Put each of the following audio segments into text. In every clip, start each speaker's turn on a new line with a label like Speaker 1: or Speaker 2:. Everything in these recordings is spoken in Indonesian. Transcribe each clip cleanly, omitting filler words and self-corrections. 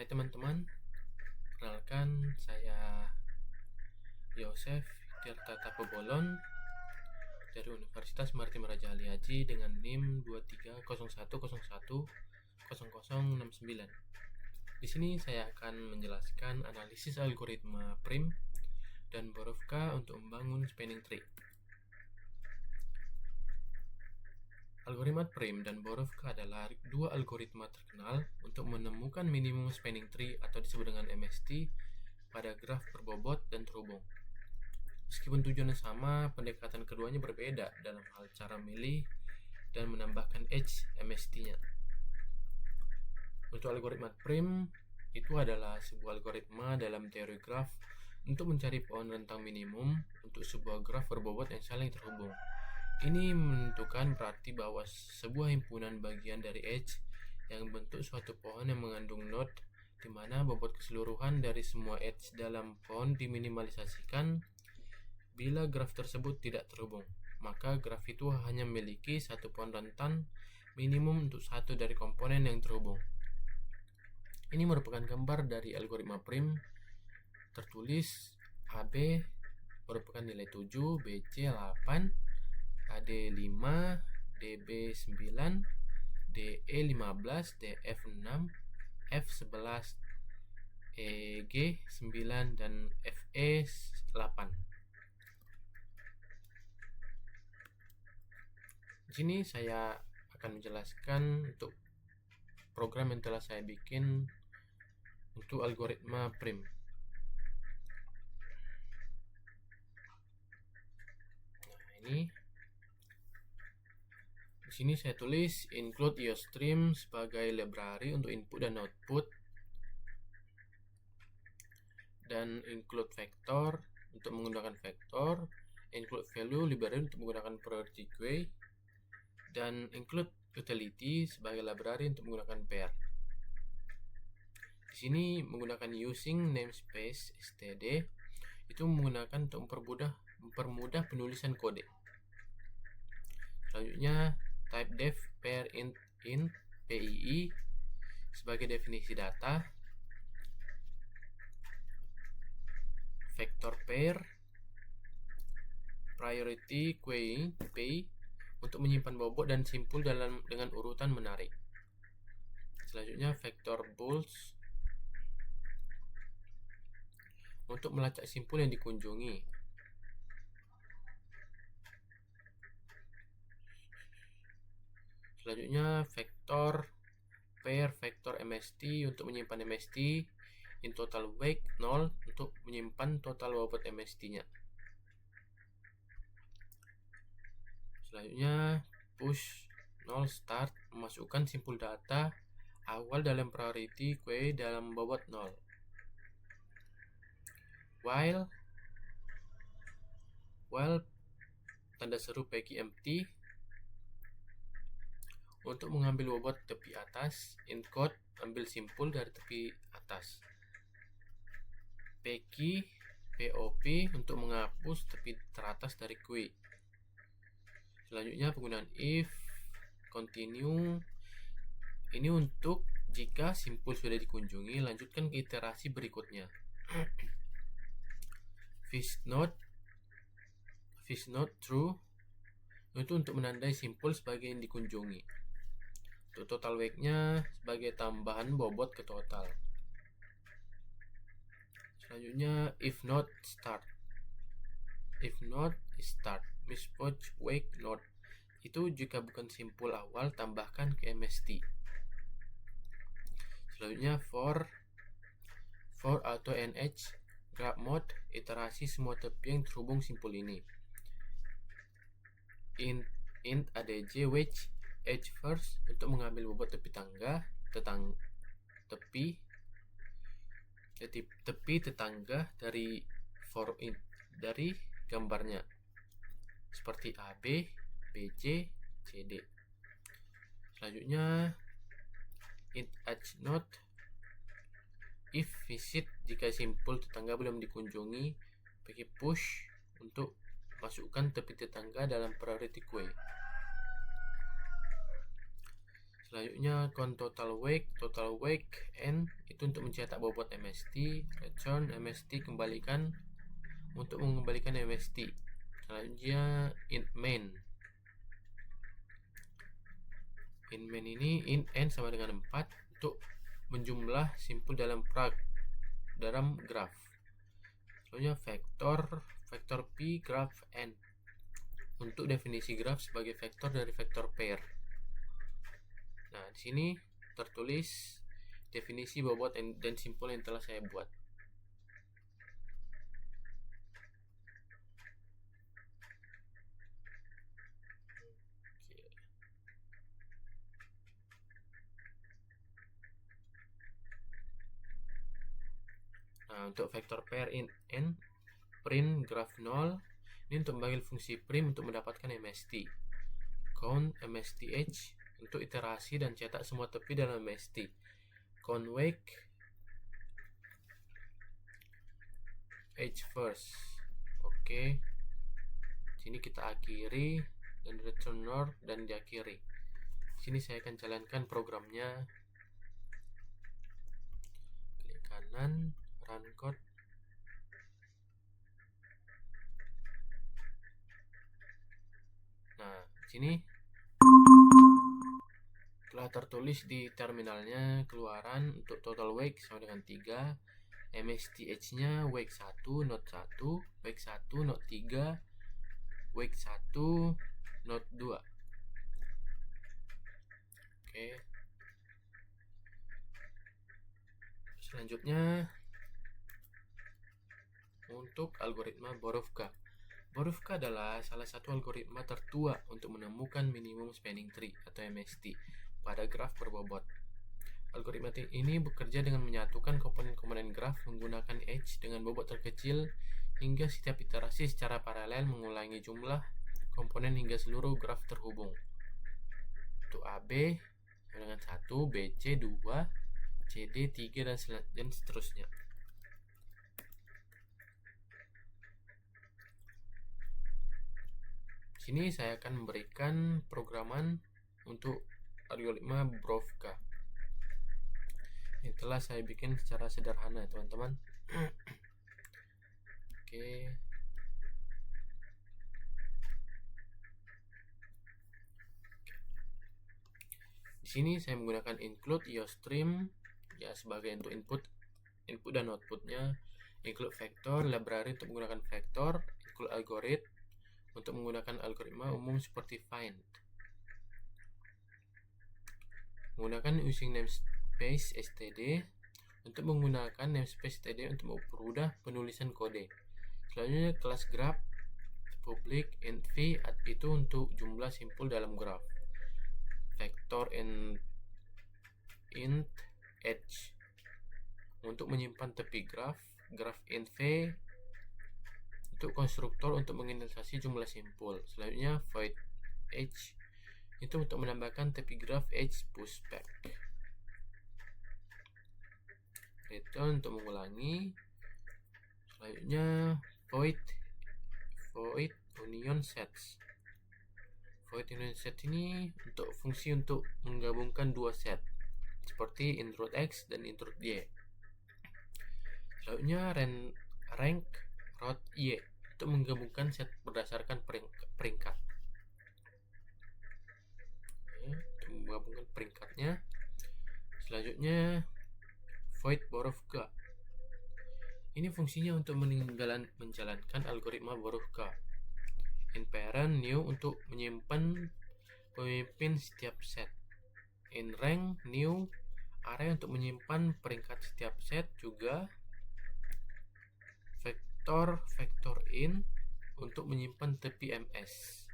Speaker 1: Hai teman-teman, perkenalkan saya Yosef Tirta Tapobolon dari Universitas Maritim Raja Ali Haji dengan NIM 2301010069. Di sini saya akan menjelaskan analisis algoritma prim dan Borovka untuk membangun spanning tree. Algoritma prim dan Borovka adalah dua algoritma terkenal untuk menemukan minimum spanning tree atau disebut dengan MST pada graf berbobot dan terhubung. Meskipun tujuannya sama, pendekatan keduanya berbeda dalam hal cara memilih dan menambahkan edge MST-nya. Untuk algoritma prim, itu adalah sebuah algoritma dalam teori graf untuk mencari pohon rentang minimum untuk sebuah graf berbobot yang saling terhubung. Ini menentukan berarti bahwa sebuah himpunan bagian dari edge yang membentuk suatu pohon yang mengandung node di mana bobot keseluruhan dari semua edge dalam pohon diminimalisasikan. Bila graf tersebut tidak terhubung, maka graf itu hanya memiliki satu pohon rentan minimum untuk satu dari komponen yang terhubung. Ini merupakan gambar dari algoritma prim. Tertulis AB merupakan nilai 7, BC 8, AD 5, DB 9, DE 15, DF 6, F 11, EG 9, dan FE 8. Di sini saya akan menjelaskan untuk program yang telah saya bikin untuk algoritma prim. Nah, ini di sini saya tulis include IOStream sebagai library untuk input dan output, dan include vector untuk menggunakan vektor, include value library untuk menggunakan priority queue, dan include utility sebagai library untuk menggunakan pair. Di sini menggunakan using namespace std itu menggunakan untuk mempermudah penulisan kode. Selanjutnya type def pair int pii sebagai definisi data, vector pair, priority queuing p untuk menyimpan bobot dan simpul dengan urutan menarik. Selanjutnya vector bulls untuk melacak simpul yang dikunjungi. Selanjutnya vektor pair vektor MST untuk menyimpan MST in total weight 0 untuk menyimpan total bobot MST-nya. Selanjutnya push 0 start memasukkan simpul data awal dalam priority queue dalam bobot 0. While tanda seru PG empty untuk mengambil bobot tepi atas. Encode ambil simpul dari tepi atas. PG POP untuk menghapus tepi teratas dari queue. Selanjutnya penggunaan if continue ini untuk jika simpul sudah dikunjungi, lanjutkan ke iterasi berikutnya. Fish node true itu untuk menandai simpul sebagai yang dikunjungi. Untuk total weight-nya sebagai tambahan bobot ke total. Selanjutnya if not start mismatch weight node itu jika bukan simpul awal tambahkan ke MST. Selanjutnya for auto nh grab mode iterasi semua tepi yang terhubung simpul ini. Int adj wedge edge first untuk mengambil bobot tepi tetangga dari gambarnya seperti AB, BC, CD. Selanjutnya int edge node if visit jika simpul tetangga belum dikunjungi, pakai push untuk masukkan tepi tetangga dalam priority queue. Selanjutnya count total wake n itu untuk mencetak bobot MST, return MST kembalikan untuk mengembalikan MST. Selanjutnya int main ini int n sama dengan 4 untuk menjumlah simpul dalam graf. Selanjutnya vektor p graph n untuk definisi graf sebagai vektor dari vektor pair. Nah, di sini tertulis definisi bobot dan simpul yang telah saya buat. Nah, untuk vektor pair int n, print graph 0, ini untuk memanggil fungsi prim untuk mendapatkan MST. Count MSTH untuk iterasi dan cetak semua tepi dalam MST. Count wake H first. Oke. Sini kita akhiri dan return north dan diakhiri. Sini saya akan jalankan programnya. Klik kanan, run code. Nah, sini telah tertulis di terminalnya keluaran untuk total wake sama dengan 3, MSTH-nya wake 1, not 1, wake 1, not 3, wake 1, not 2. Oke. Selanjutnya untuk algoritma Borovka. Borovka adalah salah satu algoritma tertua untuk menemukan minimum spanning tree atau MST pada graf berbobot. Algoritma ini bekerja dengan menyatukan komponen-komponen graf menggunakan edge dengan bobot terkecil hingga setiap iterasi secara paralel mengulangi jumlah komponen hingga seluruh graf terhubung. Untuk AB dengan 1, BC 2, CD 3 dan seterusnya. Sini saya akan memberikan programan untuk algoritma Borovka yang telah saya bikin secara sederhana, teman-teman. Oke. Di sini saya menggunakan include iostream ya sebagai untuk input dan outputnya, include vector library untuk menggunakan vektor, include algorithm untuk menggunakan algoritma umum seperti find. Menggunakan using namespace std untuk menggunakan namespace std untuk mempermudah penulisan kode. Selanjutnya kelas graph public int v itu untuk jumlah simpul dalam graf. Vektor int edge untuk menyimpan tepi graf int v untuk konstruktor untuk menginisialisasi jumlah simpul. Selanjutnya void edge itu untuk menambahkan tepi graf edge pushback. Return untuk mengulangi. Selanjutnya void union sets. Void union set ini untuk fungsi untuk menggabungkan dua set seperti intrude x dan intrude y. Selanjutnya rank root y untuk menggabungkan set berdasarkan peringkat. Untuk menggabungkan peringkatnya. Selanjutnya void Borovka. Ini fungsinya untuk menjalankan algoritma Borovka. In parent new untuk menyimpan pemimpin setiap set. In rank new array untuk menyimpan peringkat setiap set juga. Vektor in untuk menyimpan tepi ms.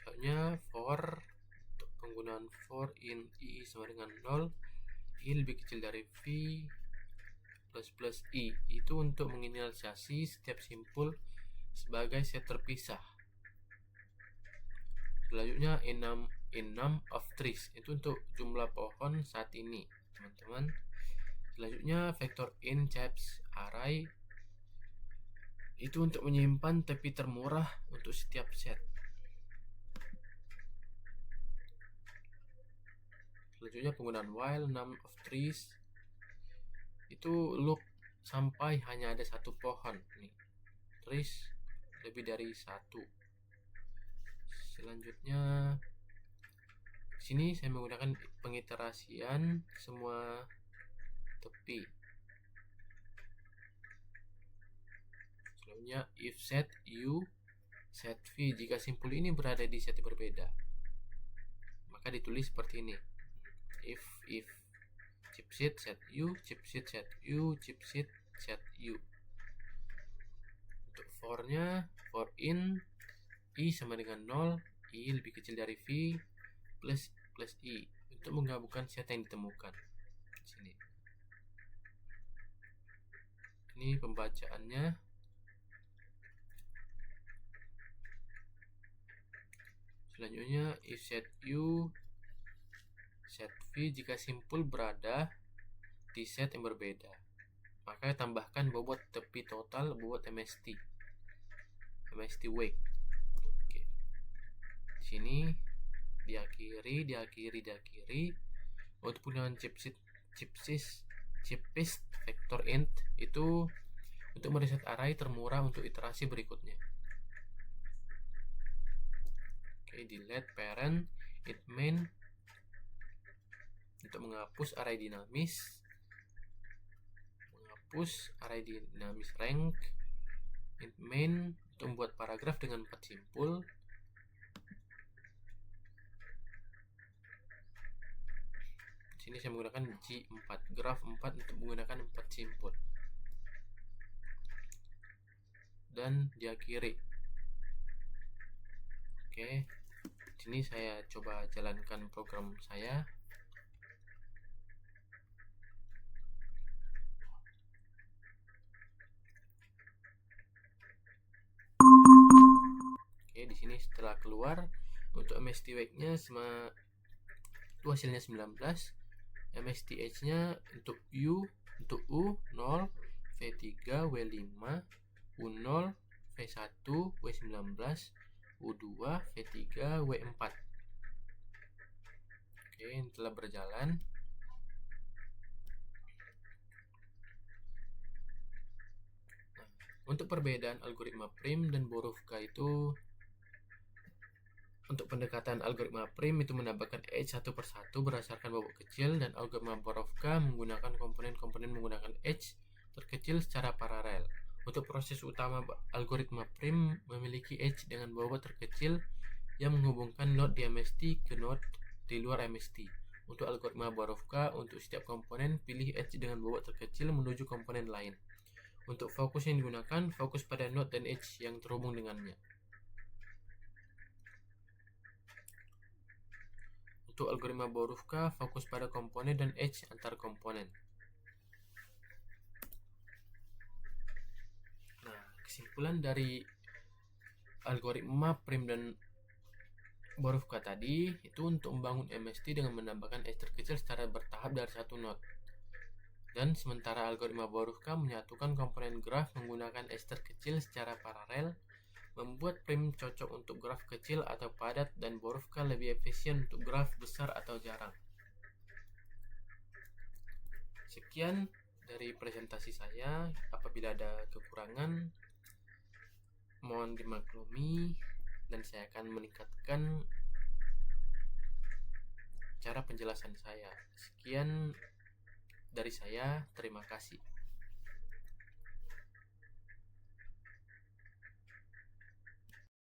Speaker 1: Misalnya for untuk penggunaan for in i sama dengan 0, i lebih kecil dari v plus i itu untuk menginisialisasi setiap simpul sebagai set terpisah. Selanjutnya in num of trees itu untuk jumlah pohon saat ini, teman-teman. Selanjutnya vektor in types array Itu untuk menyimpan tapi termurah untuk setiap set. Selanjutnya penggunaan while num of trees, itu loop sampai hanya ada satu pohon nih, trees lebih dari satu. Selanjutnya sini saya menggunakan pengiterasian semua tepi. Selanjutnya if set u set v, jika simpul ini berada di set yang berbeda maka ditulis seperti ini. If chipset set u, chipset set u, chipset set u. Untuk for-nya, for in i sama dengan 0, i lebih kecil dari v plus i untuk menggabungkan set yang ditemukan. Sini. Ini pembacaannya. Selanjutnya if set u set v, jika simpul berada di set yang berbeda maka tambahkan bobot tepi total bobot MST weight. Oke. Di sini diakhiri. Untuk penggunaan chipist vector int itu untuk mereset array termurah untuk iterasi berikutnya. Oke, delete parent int main untuk menghapus array dinamis, menghapus array dinamis rank, int main untuk membuat paragraf dengan 4 simpul. Sini saya menggunakan G4, graph 4 untuk menggunakan 4 simpul. Dan diakhiri. Oke. Sini saya coba jalankan program saya. Oke, di sini setelah keluar untuk MST weight-nya itu hasilnya 19. MST H-nya untuk U 0, V3, W5, U0, V1, W19, U2, V3, W4. Oke, ini telah berjalan. Nah, untuk perbedaan algoritma prim dan Borovka itu, untuk pendekatan algoritma prim itu menambahkan edge satu persatu berdasarkan bobot kecil, dan algoritma Borovka menggunakan komponen-komponen menggunakan edge terkecil secara paralel. Untuk proses utama algoritma prim memiliki edge dengan bobot terkecil yang menghubungkan node di MST ke node di luar MST. Untuk algoritma Borovka, untuk setiap komponen pilih edge dengan bobot terkecil menuju komponen lain. Untuk fokus yang digunakan, fokus pada node dan edge yang terhubung dengannya. Untuk algoritma Borovka, fokus pada komponen dan edge antar komponen. Nah, kesimpulan dari algoritma prim dan Borovka tadi itu untuk membangun MST dengan menambahkan edge terkecil secara bertahap dari satu node. Dan sementara algoritma Borovka menyatukan komponen graf menggunakan edge terkecil secara paralel, membuat prim cocok untuk graf kecil atau padat, dan Borovka lebih efisien untuk graf besar atau jarang. Sekian dari presentasi saya. Apabila ada kekurangan, mohon dimaklumi, dan saya akan meningkatkan cara penjelasan saya. Sekian dari saya, terima kasih.